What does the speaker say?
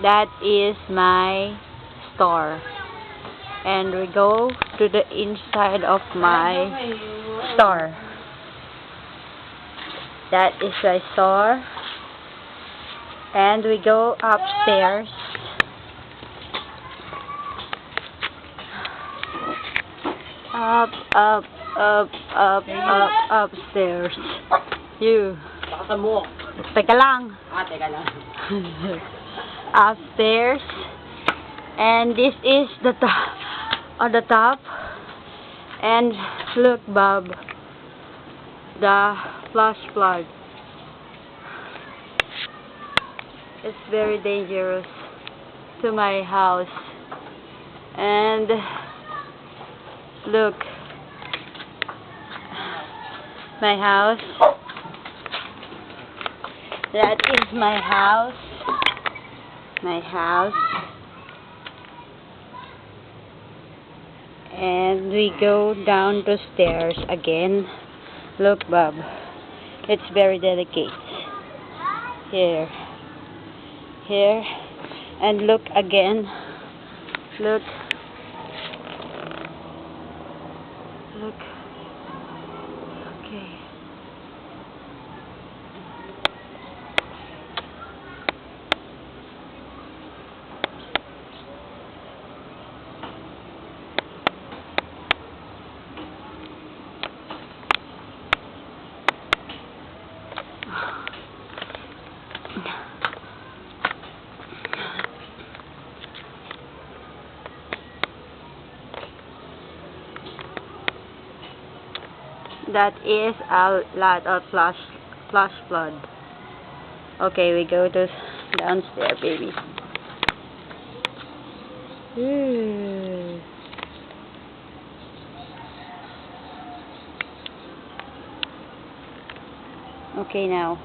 That is my store. And we go to the inside of my store. That is my store. And we go upstairs. Up, upstairs. You. Teka lang. Teka lang. Upstairs. And this is the top. On the top. And look, Bob. The flash flood. It's very dangerous to my house. And look, my house. That is my house. My house. And we go down the stairs again. Look, Bob. It's very delicate. Here. Here. And look again. Look. Look. Okay. That is a lot of flash flood. Okay, we go to downstairs, baby. Okay, now.